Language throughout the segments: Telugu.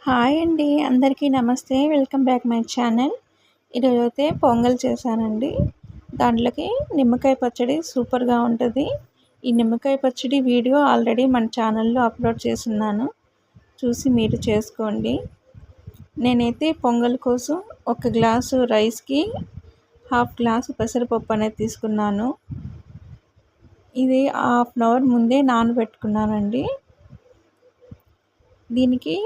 హాయ్ అండి, అందరికీ నమస్తే. Welcome back my channel. ఈరోజైతే పొంగల్ చేశానండి. దాంట్లోకి నిమ్మకాయ పచ్చడి సూపర్గా ఉంటుంది. ఈ నిమ్మకాయ పచ్చడి వీడియో ఆల్రెడీ మన ఛానల్లో అప్లోడ్ చేస్తున్నాను, చూసి మీరు చేసుకోండి. నేనైతే పొంగల్ కోసం ఒక గ్లాసు రైస్కి హాఫ్ గ్లాసు పెసరపప్పు అనేది తీసుకున్నాను. ఇది హాఫ్ అన్ అవర్ ముందే నానబెట్టుకున్నానండి. దీనికి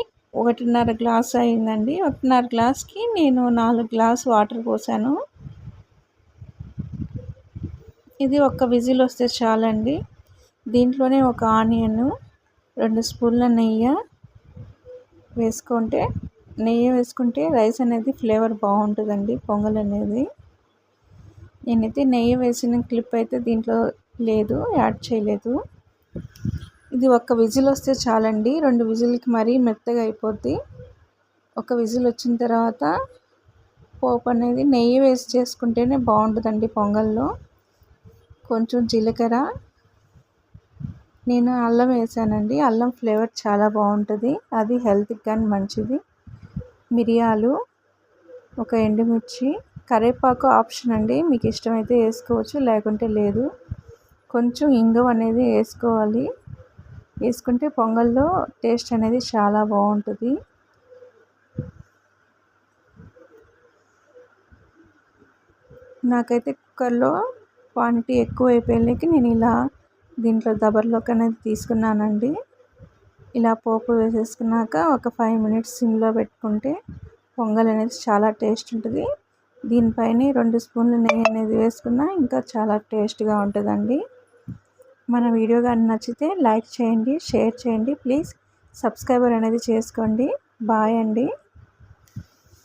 1.5 గ్లాస్ అయిందండి. 1.5 గ్లాస్కి నేను 4 గ్లాస్ వాటర్ పోసాను. ఇది ఒక్క విజిల్ వస్తే చాలండి. దీంట్లోనే ఒక ఆనియన్, 2 స్పూన్ల నెయ్యి వేసుకుంటే రైస్ అనేది ఫ్లేవర్ బాగుంటుందండి, పొంగల్ అనేది. నేనైతే నెయ్యి వేసిన క్లిప్ అయితే దీంట్లో లేదు, యాడ్ చేయలేదు. ఇది ఒక్క విజిల్ వస్తే చాలండి. 2 విజిల్కి మరీ మెత్తగా అయిపోద్ది. ఒక విజిల్ వచ్చిన తర్వాత పోపు అనేది నెయ్యి వేసి చేసుకుంటేనే బాగుంటుందండి పొంగల్లో. కొంచెం జీలకర్ర, నేను అల్లం వేసానండి. అల్లం ఫ్లేవర్ చాలా బాగుంటుంది, అది హెల్త్కి కానీ మంచిది. మిరియాలు, ఒక ఎండుమిర్చి, కరివేపాకు ఆప్షన్ అండి, మీకు ఇష్టమైతే వేసుకోవచ్చు, లేకుంటే లేదు. కొంచెం ఇంగువ అనేది వేసుకోవాలి. వేసుకుంటే పొంగల్లో టేస్ట్ అనేది చాలా బాగుంటుంది. నాకైతే కుక్కర్లో క్వాంటిటీ ఎక్కువ అయిపోయేకి నేను ఇలా దీంట్లో దబర్లోకి అనేది తీసుకున్నానండి. ఇలా పోపు వేసేసుకున్నాక ఒక 5 మినిట్స్ సిమ్లో పెట్టుకుంటే పొంగల్ అనేది చాలా టేస్ట్ ఉంటుంది. దీనిపైన 2 స్పూన్ల నెయ్యి అనేది వేసుకున్నా ఇంకా చాలా టేస్ట్గా ఉంటుందండి. మన వీడియో కానీ నచ్చితే లైక్ చేయండి, షేర్ చేయండి, ప్లీజ్ సబ్స్క్రైబర్ అనేది చేసుకోండి. బాయ్ అండి.